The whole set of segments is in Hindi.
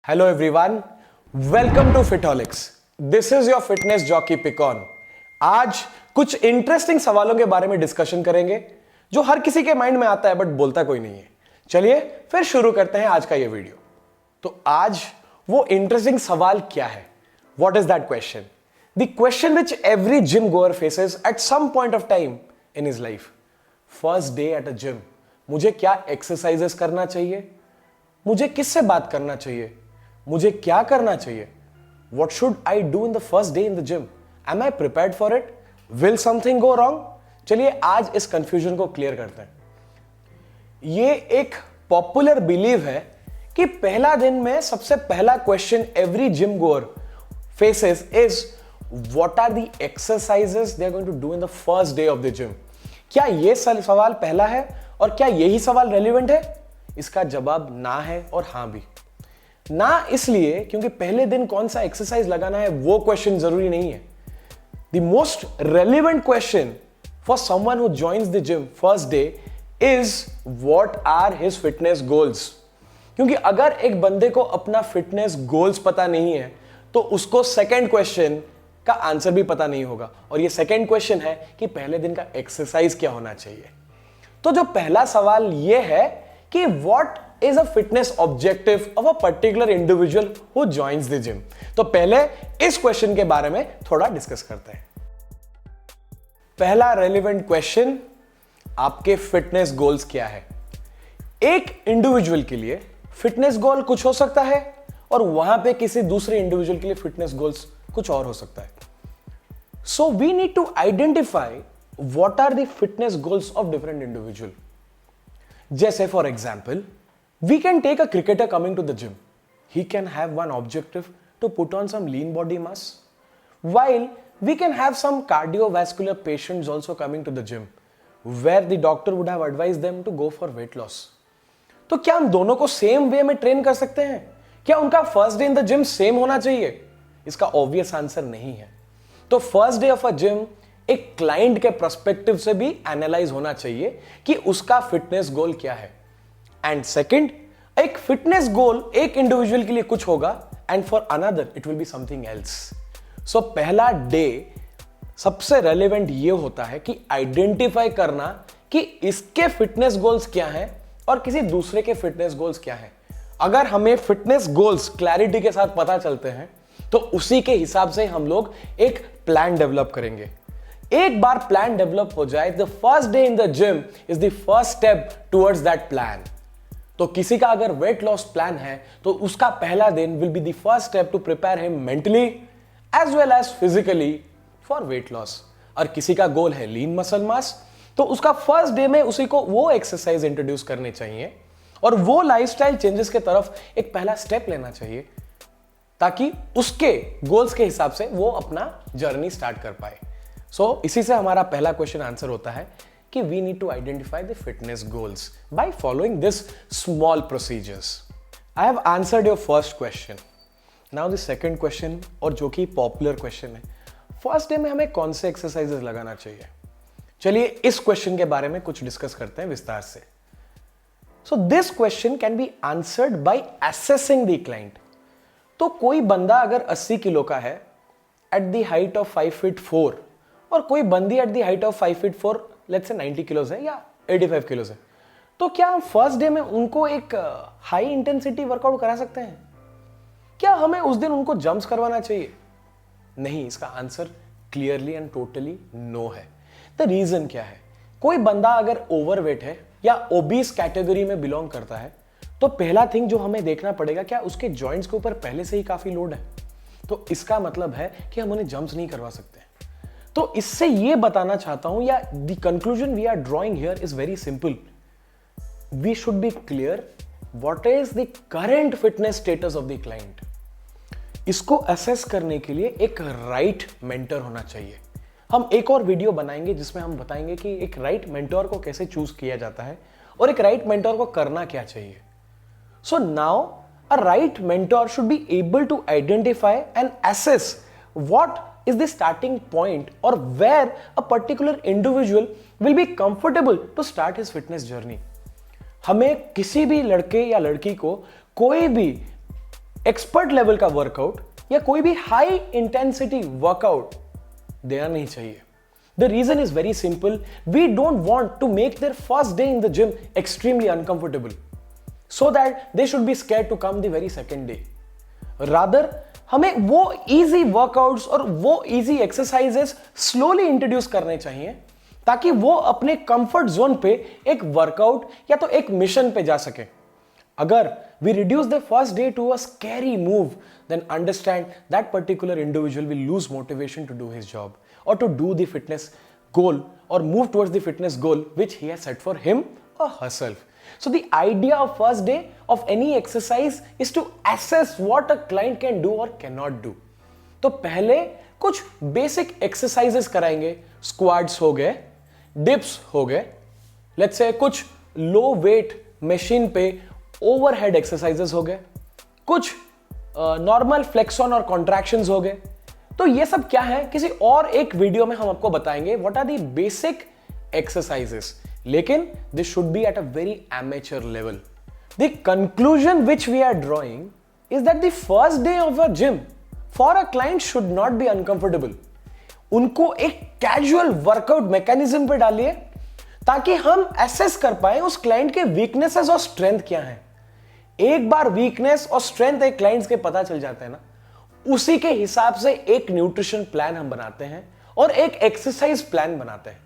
Hello everyone, welcome to Fitolics. This is your fitness jockey Picon. आज कुछ इंटरेस्टिंग सवालों के बारे में डिस्कशन करेंगे जो हर किसी के माइंड में आता है बट बोलता कोई नहीं है. चलिए फिर शुरू करते हैं आज का ये वीडियो. तो आज वो इंटरेस्टिंग सवाल क्या है? What is that question? The question which every gym goer faces at some point of time in his life. First day at a gym. मुझे क्या एक्सरसाइजेस करना चाहिए? मुझे किससे बात करना चाहिए? मुझे क्या करना चाहिए? What should I do in the first day in the gym? Am I prepared for it? Will something go wrong? चलिए आज इस कंफ्यूजन को क्लियर करते हैं. ये एक पॉपुलर बिलीव है कि पहला दिन में सबसे पहला question every gym goer faces is what are the exercises they are going to do in the first day of the gym. क्या ये सवाल पहला है और क्या यही सवाल रेलिवेंट है? इसका जवाब ना है और हां भी. ना इसलिए क्योंकि पहले दिन कौन सा एक्सरसाइज लगाना है वो क्वेश्चन जरूरी नहीं है. The most relevant question for someone who joins the gym first day is what are his fitness goals. क्योंकि अगर एक बंदे को अपना फिटनेस गोल्स पता नहीं है तो उसको सेकंड क्वेश्चन का आंसर भी पता नहीं होगा. और ये सेकंड क्वेश्चन है कि पहले दिन का एक्सरसाइज क्या होना चाहिए. तो जो पहला सवाल ये है कि what is a fitness objective of a particular individual who joins the gym. तो पहले इस क्वेश्चन के बारे में थोड़ा डिस्कस करते हैं. पहला रेलेवेंट क्वेश्चन, आपके फिटनेस गोल्स क्या है? एक इंडिविजुअल के लिए फिटनेस गोल कुछ हो सकता है और वहां पे किसी दूसरे इंडिविजुअल के लिए फिटनेस गोल्स कुछ और हो सकता है. So we need to identify what are the fitness goals of different individual. जैसे for example, we can take a cricketer coming to the gym. He can have one objective to put on some lean body mass, while we can have some cardiovascular patients also coming to the gym, where the doctor would have advised them to go for weight loss. तो क्या हम दोनों को सेम वे में ट्रेन कर सकते हैं? क्या उनका first day in the gym same होना चाहिए? इसका ऑब्वियस आंसर नहीं है. तो first day of a gym एक क्लाइंट के पर्सपेक्टिव से भी एनालाइज होना चाहिए कि उसका फिटनेस गोल क्या है. एंड सेकेंड, एक फिटनेस गोल एक इंडिविजुअल के लिए कुछ होगा and for another it will be something else. So पहला डे सबसे रेलेवेंट ये होता है कि आइडेंटिफाई करना कि इसके फिटनेस गोल्स क्या हैं और किसी दूसरे के फिटनेस गोल्स क्या हैं. अगर हमें फिटनेस गोल्स क्लैरिटी के साथ पता चलते हैं तो उसी के हिसाब से हम लोग एक प्लान डेवलप करेंगे. एक बार प्लान डेवलप हो जाए, the first day in the gym is the first step towards that plan. तो किसी का अगर वेट लॉस प्लान है तो उसका पहला दिन will be the first step to prepare him mentally as well as physically for weight loss. और किसी का गोल है लीन मसल मास, तो उसका फर्स्ट डे में उसी को वो एक्सरसाइज इंट्रोड्यूस करने चाहिए और वो लाइफस्टाइल चेंजेस के तरफ एक पहला स्टेप लेना चाहिए ताकि उसके गोल्स के हिसाब से वो अपना जर्नी स्टार्ट कर पाए. सो इसी से हमारा पहला क्वेश्चन आंसर होता है कि we need to identify the fitness goals by following this small procedures. I have answered your first question. Now the second question, और जो कि पॉपुलर क्वेश्चन है, फर्स्ट डे में हमें कौन से एक्सरसाइजेस लगाना चाहिए? चलिए इस क्वेश्चन के बारे में कुछ डिस्कस करते हैं विस्तार से. So this question can be answered bye assessing the client. तो कोई बंदा अगर 80 किलो का है at the height of 5 feet 4 और कोई बंदी at the height of 5 feet 4 let's say 90 kilos है या 85 किलोज है, तो क्या हम फर्स्ट डे में उनको एक हाई इंटेंसिटी वर्कआउट करा सकते हैं? क्या हमें उस दिन उनको जंप्स करवाना चाहिए? नहीं, इसका answer clearly and totally no है. द रीजन क्या है? कोई बंदा अगर ओवरवेट है या ओबीस कैटेगरी में बिलोंग करता है तो पहला थिंग जो हमें देखना पड़ेगा, क्या उसके जॉइंट्स के ऊपर पहले से ही काफी लोड है. तो इसका मतलब है कि हम उन्हें जंप्स नहीं करवा सकते. तो इससे ये बताना चाहता हूं, या the conclusion we are drawing here is very simple. We should be clear what is the current fitness status of the client. इसको असेस करने के लिए एक राइट मेंटर होना चाहिए. हम एक और वीडियो बनाएंगे जिसमें हम बताएंगे कि एक राइट मेंटर को कैसे चूज किया जाता है और एक राइट मेंटर को करना क्या चाहिए. So now a right mentor should be able to identify and assess what is the starting point or where a particular individual will be comfortable to start his fitness journey. हमें किसी भी लड़के या लड़की को कोई भी एक्सपर्ट लेवल का वर्कआउट या कोई भी हाई इंटेंसिटी वर्कआउट देना नहीं चाहिए। The reason is very simple. We don't want to make their first day in the gym extremely uncomfortable so that they should be scared to come the very second day. Rather, हमें वो easy workouts और वो easy exercises slowly introduce करने चाहिए ताकि वो अपने comfort zone पे एक workout या तो एक mission पे जा सके। अगर we reduce the first day to a scary move, then understand that particular individual will lose motivation to do his job or to do the fitness goal or move towards the fitness goal which he has set for him or herself. So the idea of first day of any exercise is to assess what a client can do or cannot do. तो पहले कुछ basic exercises कराएंगे, squats हो गए, dips हो गए, let's say कुछ low weight machine पे overhead exercises हो गए, कुछ normal flex on और contractions हो गए। तो ये सब क्या है किसी और एक वीडियो में हम आपको बताएंगे what are the basic exercises, लेकिन this should be at a very amateur level. The conclusion which we are drawing is that the first day of a gym for a client should not be uncomfortable. उनको एक कैजुअल वर्कआउट मैकेनिज्म पे डालिए ताकि हम एसेस कर पाए उस क्लाइंट के वीकनेसेस और स्ट्रेंथ क्या है। एक बार वीकनेस और स्ट्रेंथ एक क्लाइंट्स के पता चल जाते हैं ना, उसी के हिसाब से एक न्यूट्रिशन प्लान हम बनाते हैं और एक एक्सरसाइज प्लान बनाते हैं।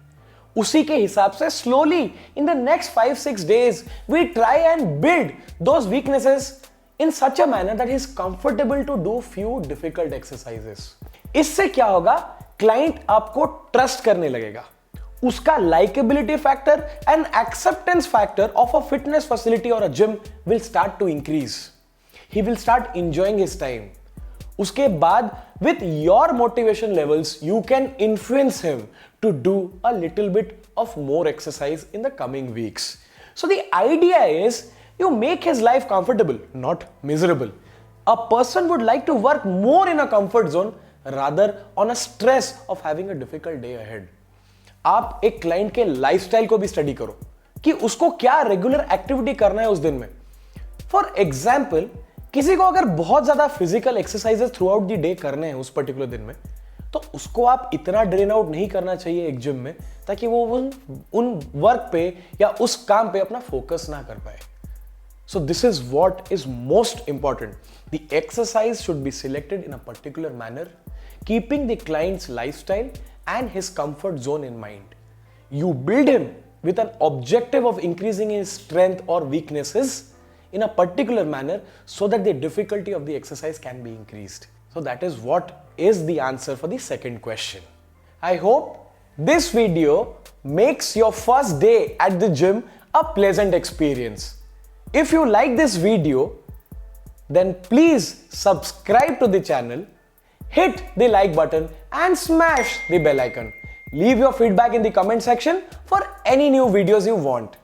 उसी के हिसाब से slowly in the next 5-6 days we try and build those weaknesses in such a manner that is comfortable to do few difficult exercises. इससे क्या होगा, क्लाइंट आपको ट्रस्ट करने लगेगा, उसका likability factor and acceptance factor of a fitness facility और a gym will start to increase. He will start enjoying his time. उसके बाद with your motivation levels you can influence him to do a little bit of more exercise in the coming weeks. So the idea is you make his life comfortable, not miserable. A person would like to work more in a comfort zone rather on a stress of having a difficult day ahead. आप एक क्लाइंट के लाइफस्टाइल को भी स्टडी करो कि उसको क्या रेगुलर एक्टिविटी करना है उस दिन में। फॉर एग्जाम्पल, किसी को अगर बहुत ज्यादा physical exercises through out the day करने हैं उस पर्टिकुलर दिन में, तो उसको आप इतना ड्रेन आउट नहीं करना चाहिए एक जिम में ताकि वो उन वर्क पे या उस काम पे अपना फोकस ना कर पाए। So this is what is most important. The exercise should be selected in a particular manner, keeping the clients lifestyle and his comfort zone in mind. You build him with an objective of increasing his strength और weaknesses in a particular manner so that the difficulty of the exercise can be increased. So that is what is the answer for the second question. I hope this video makes your first day at the gym a pleasant experience. If you like this video, then please subscribe to the channel, hit the like button and smash the bell icon. Leave your feedback in the comment section for any new videos you want.